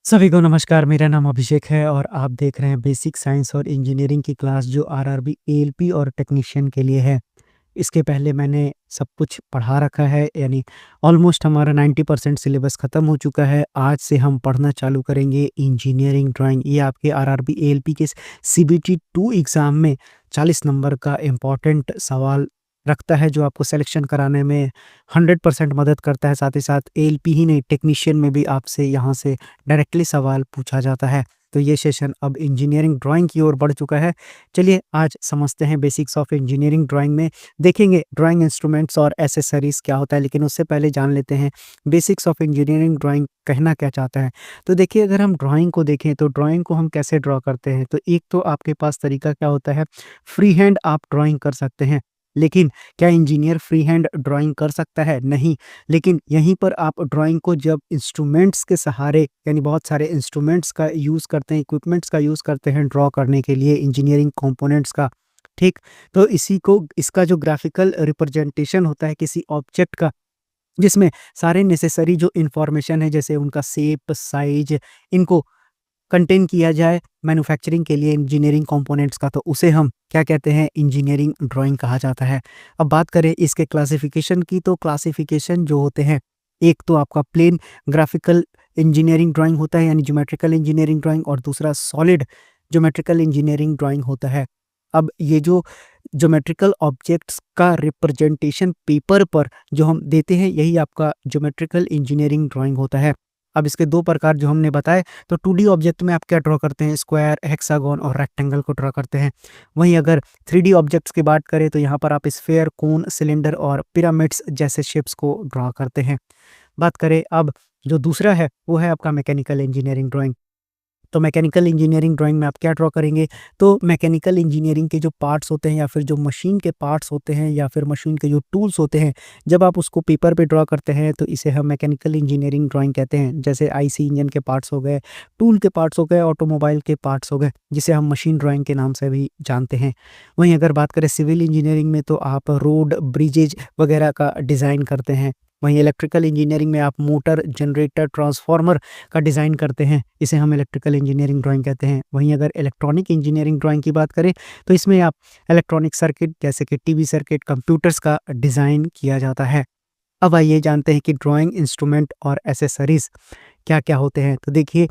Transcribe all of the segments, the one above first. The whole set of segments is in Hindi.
सभी को नमस्कार। मेरा नाम अभिषेक है और आप देख रहे हैं बेसिक साइंस और इंजीनियरिंग की क्लास जो आरआरबी एएलपी और टेक्नीशियन के लिए है। इसके पहले मैंने सब कुछ पढ़ा रखा है, यानी ऑलमोस्ट हमारा 90% सिलेबस ख़त्म हो चुका है। आज से हम पढ़ना चालू करेंगे इंजीनियरिंग ड्राइंग। ये आपके आरआरबी एएलपी के सीबीटी 2 एग्ज़ाम में 40 नंबर का इम्पोर्टेंट सवाल रखता है, जो आपको सिलेक्शन कराने में 100% मदद करता है। साथ ही साथ एएलपी ही नहीं, टेक्नीशियन में भी आपसे यहाँ से डायरेक्टली सवाल पूछा जाता है। तो ये सेशन अब इंजीनियरिंग ड्राइंग की ओर बढ़ चुका है। चलिए आज समझते हैं बेसिक्स ऑफ इंजीनियरिंग ड्राइंग में। देखेंगे ड्राइंग इंस्ट्रूमेंट्स और एसेसरीज क्या होता है, लेकिन उससे पहले जान लेते हैं बेसिक्स ऑफ इंजीनियरिंग ड्राइंग कहना क्या चाहता है। तो देखिए, अगर हम ड्राइंग को देखें तो ड्राइंग को हम कैसे ड्रॉ करते हैं। तो एक तो आपके पास तरीका क्या होता है, फ्री हैंड आप ड्राइंग कर सकते हैं। लेकिन क्या इंजीनियर फ्री हैंड ड्राइंग कर सकता है? नहीं। लेकिन यहीं पर आप ड्राइंग को जब इंस्ट्रूमेंट्स के सहारे, यानी बहुत सारे इंस्ट्रूमेंट्स का यूज़ करते हैं, इक्विपमेंट्स का यूज़ करते हैं ड्रॉ करने के लिए, इंजीनियरिंग कंपोनेंट्स का, ठीक? तो इसी को, इसका जो ग्राफिकल रिप्रेजेंटेशन होता है किसी ऑब्जेक्ट का, जिसमें सारे नेसेसरी जो इन्फॉर्मेशन है, जैसे उनका शेप, साइज, इनको कंटेन किया जाए मैन्युफैक्चरिंग के लिए इंजीनियरिंग कंपोनेंट्स का, तो उसे हम क्या कहते हैं? इंजीनियरिंग ड्राइंग कहा जाता है। अब बात करें इसके क्लासिफिकेशन की, तो क्लासिफिकेशन जो होते हैं, एक तो आपका प्लेन ग्राफिकल इंजीनियरिंग ड्राइंग होता है, यानी ज्योमेट्रिकल इंजीनियरिंग ड्राइंग, और दूसरा सॉलिड ज्योमेट्रिकल इंजीनियरिंग ड्राइंग होता है। अब ये जो ज्योमेट्रिकल ऑब्जेक्ट्स का रिप्रेजेंटेशन पेपर पर जो हम देते हैं, यही आपका ज्योमेट्रिकल इंजीनियरिंग ड्राइंग होता है। अब इसके 2 प्रकार जो हमने बताए, तो 2D ऑब्जेक्ट में आप क्या ड्रॉ करते हैं? स्क्वायर, हेक्सागोन और रेक्टेंगल को ड्रॉ करते हैं। वहीं अगर 3D ऑब्जेक्ट्स की बात करें, तो यहाँ पर आप स्फीयर, कोन, सिलेंडर और पिरामिड्स जैसे शेप्स को ड्रॉ करते हैं। बात करें अब, जो दूसरा है वो है आपका मैकेनिकल इंजीनियरिंग ड्राइंग। तो मैकेनिकल इंजीनियरिंग ड्राइंग में आप क्या ड्रॉ करेंगे? तो मैकेनिकल इंजीनियरिंग के जो पार्ट्स होते हैं, या फिर जो मशीन के पार्ट्स होते हैं, या फिर मशीन के जो टूल्स होते हैं, जब आप उसको पेपर पे ड्रॉ करते हैं, तो इसे हम मैकेनिकल इंजीनियरिंग ड्राइंग कहते हैं। जैसे आईसी इंजन के पार्ट्स हो गए, टूल के पार्ट्स हो गए, ऑटोमोबाइल के पार्ट्स हो गए, जिसे हम मशीन ड्राइंग के नाम से भी जानते हैं। वहीं अगर बात करें सिविल इंजीनियरिंग में, तो आप रोड, ब्रिजेज वगैरह का डिज़ाइन करते हैं। वहीं इलेक्ट्रिकल इंजीनियरिंग में आप मोटर, जनरेटर, ट्रांसफार्मर का डिज़ाइन करते हैं, इसे हम इलेक्ट्रिकल इंजीनियरिंग ड्राइंग कहते हैं। वहीं अगर इलेक्ट्रॉनिक इंजीनियरिंग ड्राइंग की बात करें, तो इसमें आप इलेक्ट्रॉनिक सर्किट, जैसे कि टीवी सर्किट, कंप्यूटर्स का डिज़ाइन किया जाता है। अब आइए जानते हैं कि ड्राइंग इंस्ट्रूमेंट और एसेसरीज़ क्या-क्या होते हैं। तो देखिए,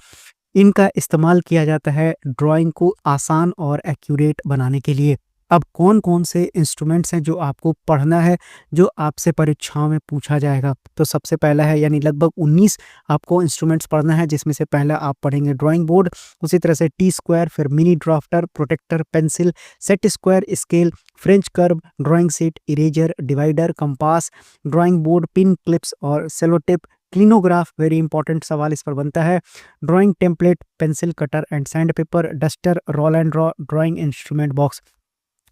इनका इस्तेमाल किया जाता है ड्राइंग को आसान और एक्यूरेट बनाने के लिए। अब कौन-कौन से इंस्ट्रूमेंट्स हैं जो आपको पढ़ना है, जो आपसे परीक्षाओं में पूछा जाएगा? तो सबसे पहला है, यानी लगभग 19 आपको इंस्ट्रूमेंट्स पढ़ना है, जिसमें से पहला आप पढ़ेंगे ड्राइंग बोर्ड, उसी तरह से टी स्क्वायर, फिर mini drafter, protractor, pencil, set square, scale, French curve, drawing sheet, eraser, divider, compass, drawing board, pin clips और sellotape, clinograph, very important सवाल इस पर बनता है, drawing template, pencil cutter and sandpaper, duster, roll and draw, drawing instrument box.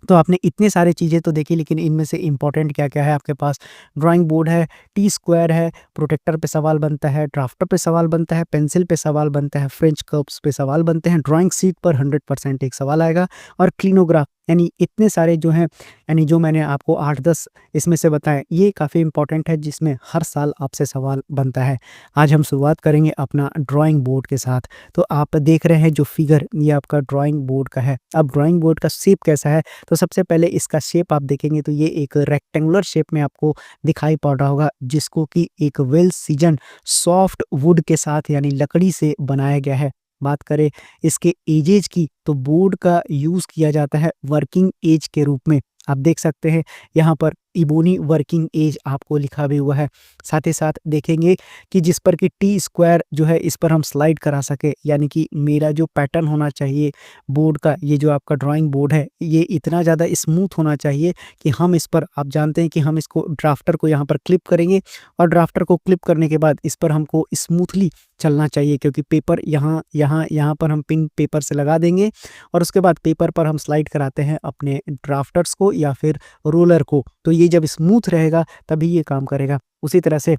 तो आपने इतने सारे चीज़ें तो देखी, लेकिन इनमें से इम्पोर्टेंट क्या-क्या है आपके पास? ड्राइंग बोर्ड है, टी स्क्वायर है, प्रोटेक्टर पे सवाल बनता है, ड्राफ्टर पे सवाल बनता है, पेंसिल पे सवाल बनता है, फ्रेंच कर्व्स पे सवाल बनते हैं, ड्राइंग शीट पर 100% एक सवाल आएगा, और क्लिनोग्राफ, यानी इतने सारे जो हैं, यानी जो मैंने आपको 8-10 इसमें से बताए, ये काफ़ी इम्पोर्टेंट है, जिसमें हर साल आपसे सवाल बनता है। आज हम शुरुआत करेंगे अपना ड्राइंग बोर्ड के साथ। तो आप देख रहे हैं जो फिगर, ये आपका ड्राइंग बोर्ड का है। अब ड्राइंग बोर्ड का शेप कैसा है? तो सबसे पहले इसका शेप आप देखेंगे, तो ये एक रेक्टेंगुलर शेप में आपको दिखाई पड़ रहा होगा, जिसको कि एक वेल सीजन सॉफ्ट वुड के साथ, यानी लकड़ी से बनाया गया है। बात करें इसके एजेज की, तो बोर्ड का यूज़ किया जाता है वर्किंग एज के रूप में। आप देख सकते हैं यहाँ पर इबोनी वर्किंग एज आपको लिखा भी हुआ है। साथ ही साथ देखेंगे कि जिस पर कि टी स्क्वायर जो है, इस पर हम स्लाइड करा सके, यानी कि मेरा जो पैटर्न होना चाहिए बोर्ड का, ये जो आपका ड्राइंग बोर्ड है, ये इतना ज़्यादा स्मूथ होना चाहिए कि हम इस पर, आप जानते हैं कि हम इसको ड्राफ्टर को यहाँ पर क्लिप करेंगे, और ड्राफ्टर को क्लिप करने के बाद इस पर हमको स्मूथली चलना चाहिए, क्योंकि पेपर यहाँ पर हम पिन पेपर से लगा देंगे, और उसके बाद पेपर पर हम स्लाइड कराते हैं अपने ड्राफ्टर्स को या फिर रोलर को। तो ये जब स्मूथ रहेगा तभी ये काम करेगा। उसी तरह से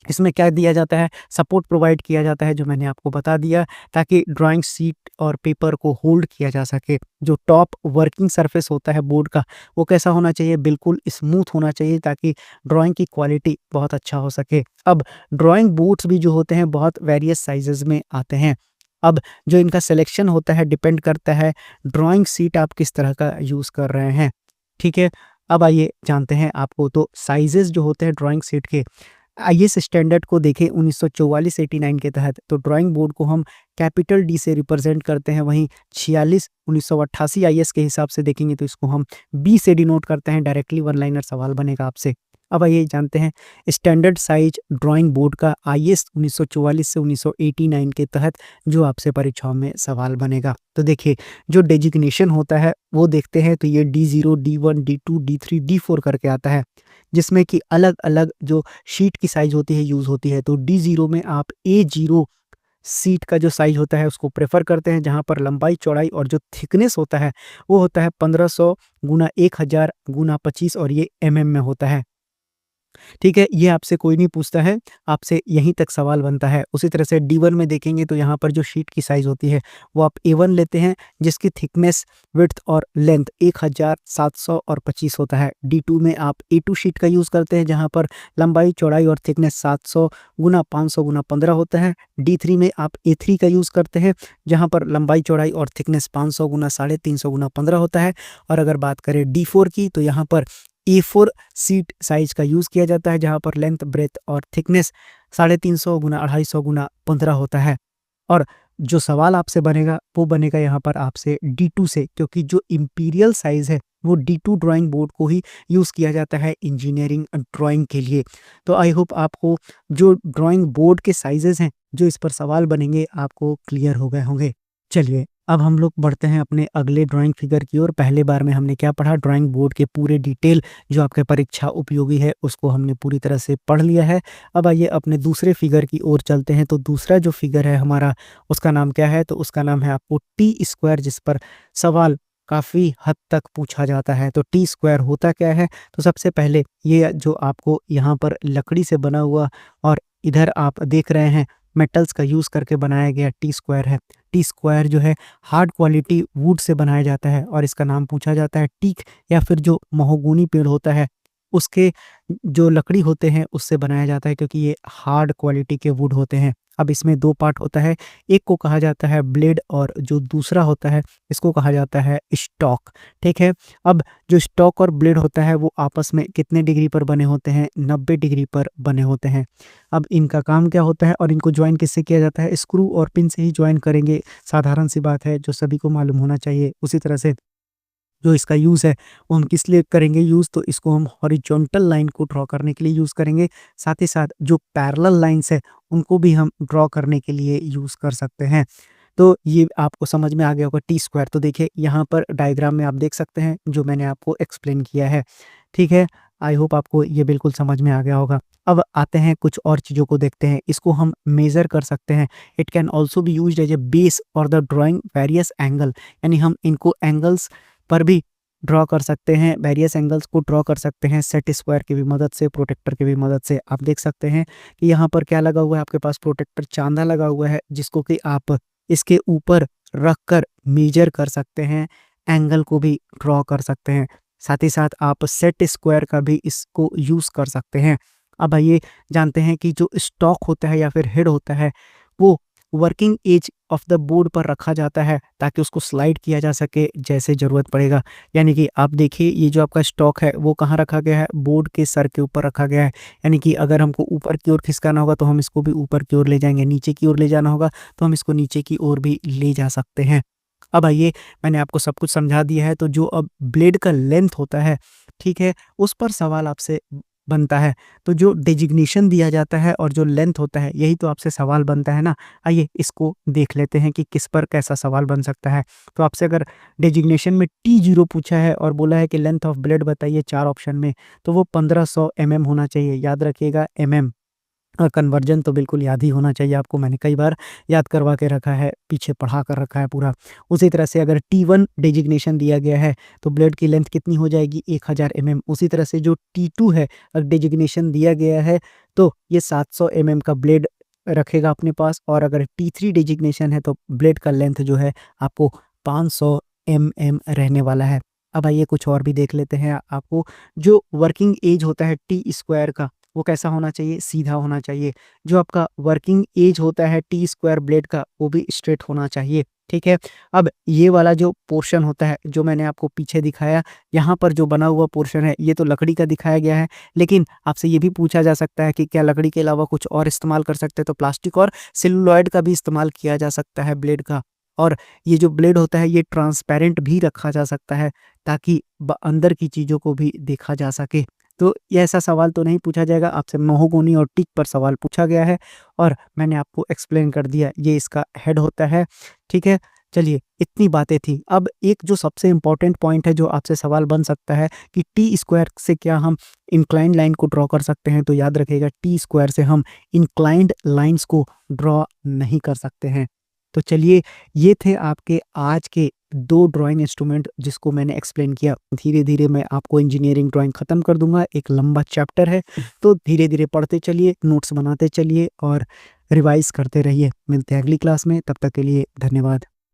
इसमें क्या दिया जाता है, सपोर्ट प्रोवाइड किया जाता है जो मैंने आपको बता दिया, ताकि ड्राइंग शीट और पेपर को होल्ड किया जा सके। जो टॉप वर्किंग सरफेस होता है बोर्ड का, वो कैसा होना चाहिए, बिल्कुल स्मूथ होना चाहिए, ताकि ड्राइंग की क्वालिटी बहुत अच्छा हो सके। अब ड्राइंग बोर्ड्स भी जो होते हैं बहुत वेरियस साइजेस में आते हैं। अब जो इनका सिलेक्शन होता है डिपेंड करता है ड्राइंग शीट आप किस तरह का यूज़ कर रहे हैं, ठीक है। अब आइए जानते हैं आपको तो साइजेस जो होते हैं ड्राइंग शीट के। आईएएस स्टैंडर्ड को देखें 1944-89 के तहत, तो ड्राइंग बोर्ड को हम कैपिटल डी से रिप्रेजेंट करते हैं। वहीं 46 1988 आईएएस के हिसाब से देखेंगे तो इसको हम बी से डिनोट करते हैं। डायरेक्टली वन लाइनर सवाल बनेगा आपसे। अब आइए जानते हैं स्टैंडर्ड साइज ड्राइंग बोर्ड का आईएएस 1944 से 1989 के तहत जो आपसे परीक्षाओं में सवाल बनेगा। तो देखिए, जो डेजिग्नेशन होता है वो देखते हैं तो ये D0, D1, D2, D3, D4 करके आता है, जिसमें कि अलग-अलग जो शीट की साइज़ होती है यूज़ होती है। तो D0 में आप A0 शीट का जो साइज़ होता है उसको प्रेफ़र करते हैं, जहाँ पर लंबाई, चौड़ाई और जो थिकनेस होता है वो होता है 1500 गुना 1000 गुना 25 और ये एमएम में होता है। ठीक है, ये आपसे कोई नहीं पूछता है, आपसे यहीं तक सवाल बनता है। उसी तरह से D1 में देखेंगे तो यहाँ पर जो शीट की साइज़ होती है, वो आप A1 लेते हैं, जिसकी थिकनेस, विड्थ और लेंथ 1700 और 25 होता है। D2 में आप A2 शीट का यूज़ करते हैं, जहाँ पर लंबाई, चौड़ाई और थिकनेस 700 गुना 500 गुना 15 होता है। D3 में आप A3 का यूज़ करते हैं, जहाँ पर लंबाई, चौड़ाई और थिकनेस 500 गुना 350 गुना 15 होता है। और अगर बात करें D4 की, तो यहाँ पर A4 शीट साइज़ का यूज़ किया जाता है, जहाँ पर लेंथ, ब्रेथ और थिकनेस 350 गुना 250 गुना 15 होता है। और जो सवाल आपसे बनेगा वो बनेगा यहाँ पर आपसे D2 से, क्योंकि जो इम्पीरियल साइज़ है वो D2 ड्राइंग बोर्ड को ही यूज़ किया जाता है इंजीनियरिंग ड्राइंग के लिए। तो आई होप आपको जो ड्राइंग बोर्ड के साइज़ेज़ हैं, जो इस पर सवाल बनेंगे, आपको क्लियर हो गए होंगे। चलिए, अब हम लोग बढ़ते हैं अपने अगले ड्राइंग फिगर की ओर। पहले बार में हमने क्या पढ़ा, ड्राइंग बोर्ड के पूरे डिटेल जो आपके परीक्षा उपयोगी है उसको हमने पूरी तरह से पढ़ लिया है। अब आइए अपने दूसरे फिगर की ओर चलते हैं। तो दूसरा जो फिगर है हमारा, उसका नाम क्या है, तो उसका नाम है आपको टी स्क्वायर, जिस पर सवाल काफ़ी हद तक पूछा जाता है। तो टी स्क्वायर होता क्या है, तो सबसे पहले ये जो आपको यहाँ पर लकड़ी से बना हुआ और इधर आप देख रहे हैं मेटल्स का यूज़ करके बनाया गया टी स्क्वायर है। टी स्क्वायर जो है हार्ड क्वालिटी वुड से बनाया जाता है और इसका नाम पूछा जाता है टीक, या फिर जो महोगनी पेड़ होता है उसके जो लकड़ी होते हैं उससे बनाया जाता है, क्योंकि ये हार्ड क्वालिटी के वुड होते हैं। अब इसमें 2 पार्ट होता है, एक को कहा जाता है ब्लेड और जो दूसरा होता है इसको कहा जाता है स्टॉक, ठीक है। अब जो स्टॉक और ब्लेड होता है वो आपस में कितने डिग्री पर बने होते हैं, 90 डिग्री पर बने होते हैं। अब इनका काम क्या होता है और इनको जॉइन किससे किया जाता है, स्क्रू और पिन से ही जॉइन करेंगे, साधारण सी बात है जो सभी को मालूम होना चाहिए। उसी तरह से जो इसका यूज़ है वो हम किस लिए करेंगे यूज़, तो इसको हम हॉरिजॉन्टल लाइन को ड्रॉ करने के लिए यूज़ करेंगे। साथ ही साथ जो पैरेलल लाइन्स है उनको भी हम ड्रॉ करने के लिए यूज़ कर सकते हैं। तो ये आपको समझ में आ गया होगा टी स्क्वायर। तो देखिए यहाँ पर डायग्राम में आप देख सकते हैं जो मैंने आपको एक्सप्लेन किया है, ठीक है। आई होप आपको ये बिल्कुल समझ में आ गया होगा। अब आते हैं कुछ और चीज़ों को देखते हैं। इसको हम मेज़र कर सकते हैं। It can also be used as a base for the drawing various angle, यानी हम इनको एंगल्स पर भी ड्रॉ कर सकते हैं, वेरियस एंगल्स को ड्रॉ कर सकते हैं सेट स्क्वायर की भी मदद से, प्रोटेक्टर की भी मदद से। आप देख सकते हैं कि यहाँ पर क्या लगा हुआ है, आपके पास प्रोटेक्टर चांदा लगा हुआ है, जिसको कि आप इसके ऊपर रख कर मेजर कर सकते हैं, एंगल को भी ड्रॉ कर सकते हैं। साथ ही साथ आप सेट स्क्वायर का भी इसको यूज़ कर सकते हैं। अब आइए जानते हैं कि जो स्टॉक होता है या फिर हेड होता है वो working edge of the board पर रखा जाता है, ताकि उसको स्लाइड किया जा सके जैसे ज़रूरत पड़ेगा। यानी कि आप देखिए ये जो आपका स्टॉक है वो कहाँ रखा गया है, बोर्ड के सर के ऊपर रखा गया है। यानी कि अगर हमको ऊपर की ओर खिसकाना होगा तो हम इसको भी ऊपर की ओर ले जाएंगे, नीचे की ओर ले जाना होगा तो हम इसको नीचे की ओर भी ले जा सकते हैं। अब आइए, मैंने आपको सब कुछ समझा दिया है, तो जो अब ब्लेड का लेंथ होता है, ठीक है, उस पर सवाल आपसे बनता है। तो जो डेजिग्नेशन दिया जाता है और जो लेंथ होता है, यही तो आपसे सवाल बनता है ना। आइए इसको देख लेते हैं कि किस पर कैसा सवाल बन सकता है। तो आपसे अगर डेजिग्नेशन में T0 पूछा है और बोला है कि लेंथ ऑफ ब्लेड बताइए 4 ऑप्शन में, तो वो 1500 mm होना चाहिए। याद रखिएगा mm, कन्वर्जन तो बिल्कुल याद ही होना चाहिए आपको, मैंने कई बार याद करवा के रखा है, पीछे पढ़ा कर रखा है पूरा। उसी तरह से अगर T1 डेजिग्नेशन दिया गया है, तो ब्लेड की लेंथ कितनी हो जाएगी 1000 उसी तरह से जो T2 है डेजिग्नेशन दिया गया है, तो ये 700 का ब्लेड रखेगा अपने पास, और अगर T3 डेजिग्नेशन है तो ब्लेड का लेंथ जो है आपको 500 रहने वाला है। अब आइए कुछ और भी देख लेते हैं। आपको जो वर्किंग एज होता है टी स्क्वायर का, वो कैसा होना चाहिए? सीधा होना चाहिए। जो आपका वर्किंग एज होता है टी स्क्वायर ब्लेड का, वो भी स्ट्रेट होना चाहिए, ठीक है? अब ये वाला जो पोर्शन होता है, जो मैंने आपको पीछे दिखाया, यहाँ पर जो बना हुआ पोर्शन है, ये तो लकड़ी का दिखाया गया है, लेकिन आपसे ये भी पूछा जा सकता है कि क्या लकड़ी के अलावा कुछ और इस्तेमाल कर सकते हैं? तो प्लास्टिक और सेलुलॉइड का भी इस्तेमाल किया जा सकता है ब्लेड का। और ये जो ब्लेड होता है, ये ट्रांसपेरेंट भी रखा जा सकता है, ताकि अंदर की चीज़ों को भी देखा जा सके। तो ये ऐसा सवाल तो नहीं पूछा जाएगा आपसे। महोगोनी और टीक पर सवाल पूछा गया है और मैंने आपको एक्सप्लेन कर दिया, ये इसका हेड होता है, ठीक है? चलिए, इतनी बातें थी। अब एक जो सबसे इम्पोर्टेंट पॉइंट है, जो आपसे सवाल बन सकता है कि टी स्क्वायर से क्या हम इंक्लाइंड लाइन को ड्रॉ कर सकते हैं? तो याद रखिएगा, टी स्क्वायर से हम इंक्लाइंड लाइंस को ड्रॉ नहीं कर सकते हैं। तो चलिए, ये थे आपके आज के 2 ड्राइंग इंस्ट्रूमेंट जिसको मैंने एक्सप्लेन किया। धीरे-धीरे मैं आपको इंजीनियरिंग ड्राइंग ख़त्म कर दूँगा, एक लंबा चैप्टर है, तो धीरे-धीरे पढ़ते चलिए, नोट्स बनाते चलिए और रिवाइज़ करते रहिए। मिलते हैं अगली क्लास में, तब तक के लिए धन्यवाद।